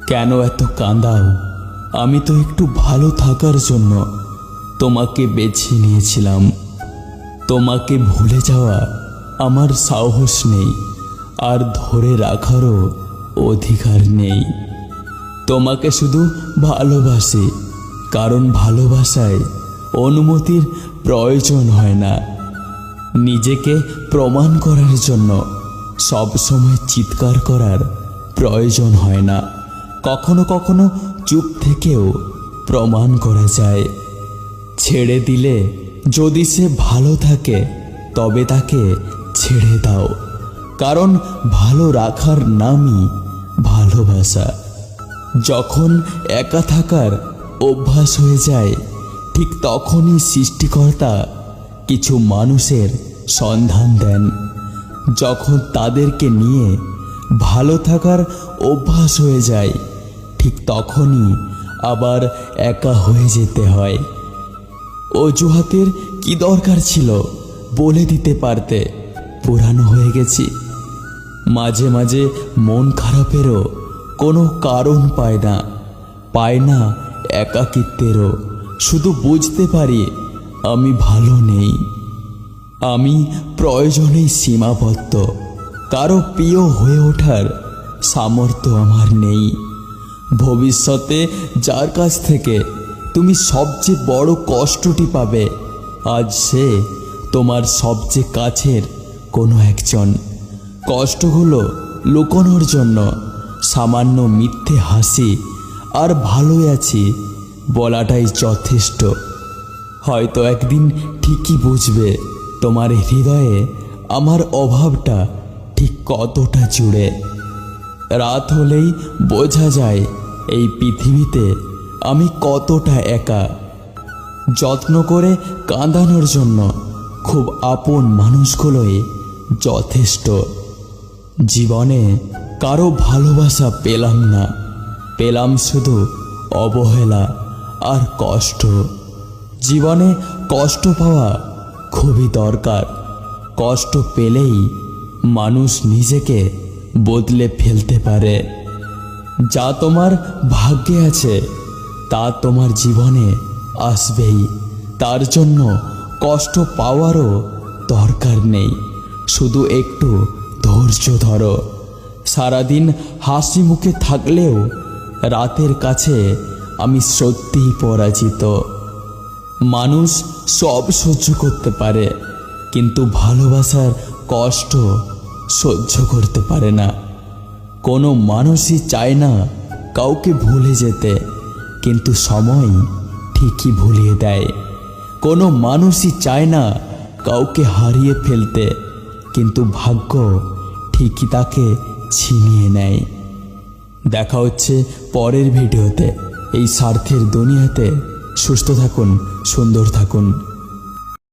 কেন এত কাঁদাও? আমি তো একটু ভালো থাকার জন্য তোমাকে বেছে নিয়েছিলাম। তোমাকে ভুলে যাওয়া আমার সাহস নেই, আর ধরে রাখারও অধিকার নেই। তোমাকে শুধু ভালোবাসি, কারণ ভালোবাসায় অনুমতির প্রয়োজন হয় না। নিজেকে প্রমাণ করার জন্য সব সময় চিৎকার করার প্রয়োজন হয় না। কখনো কখনো চুপ থেকেও প্রমাণ করা যায়। ছেড়ে দিলে যদি সে ভালো থাকে তবে তাকে ছেড়ে দাও, কারণ ভালো রাখার নামই ভালোবাসা। যখন একা থাকার অভ্যাস হয়ে যায়, ঠিক তখনই সৃষ্টিকর্তা কিছু মানুষের সন্ধান দেন। যখন তাদেরকে নিয়ে ভালো থাকার অভ্যাস হয়ে যায়, ঠিক তখনই আবার একা হয়ে যেতে হয়। অজুহাতের কি দরকার ছিল? বলে দিতে পারতে পুরানো হয়ে গেছি। মাঝে মাঝে মন খারাপেরও কোনো কারণ পায় না একাকিত্বেরও। শুধু বুঝতে পারি আমি ভালো নেই। আমি প্রয়োজনেই সীমাবদ্ধ, কারো প্রিয় হয়ে ওঠার সামর্থ্য আমার নেই। ভবিষ্যতে যার কাছ থেকে তুমি সবচেয়ে বড় কষ্টটি পাবে, আজ সে তোমার সবচেয়ে কাছের কোনো একজন। কষ্টগুলো লুকোনোর জন্য সামান্য মিথ্যে হাসি আর ভালোই আছি বলাটাই যথেষ্ট। হয়তো একদিন ঠিকই বুঝবে তোমার হৃদয়ে আমার অভাবটা ঠিক কতটা জুড়ে। রাত হলেই বোঝা যায় এই পৃথিবীতে আমি কতটা একা। যত্ন করে কাঁদানোর জন্য খুব আপন মানুষগুলোই যথেষ্ট। জীবনে কারো ভালোবাসা পেলাম না, পেলাম শুধু অবহেলা আর কষ্ট। জীবনে কষ্ট পাওয়া খুবই দরকার। কষ্ট পেলেই মানুষ নিজেকে বদলে ফেলতে পারে। যা তোমার ভাগ্যে আছে তা তোমার জীবনে আসবেই। তার জন্য কষ্ট পাওয়ারও দরকার নেই, শুধু একটু ধৈর্য ধরো। সারাদিন হাসি মুখে থাকলেও রাতের কাছে আমি সত্যিই পরাজিত। মানুষ সব সহ্য করতে পারে, কিন্তু ভালোবাসার কষ্ট সহ্য করতে পারে না। কোনো মানুষই চায় না কাউকে ভুলে যেতে, কিন্তু সময় ঠিকই ভুলিয়ে দেয়। কোনো মানুষই চায় না কাউকে হারিয়ে ফেলতে, কিন্তু ভাগ্য ঠিকই তাকে ছিনিয়ে নেয়। দেখা হচ্ছে পরের ভিডিওতে। এই স্বার্থের দুনিয়াতে সুস্থ থাকুন, সুন্দর থাকুন।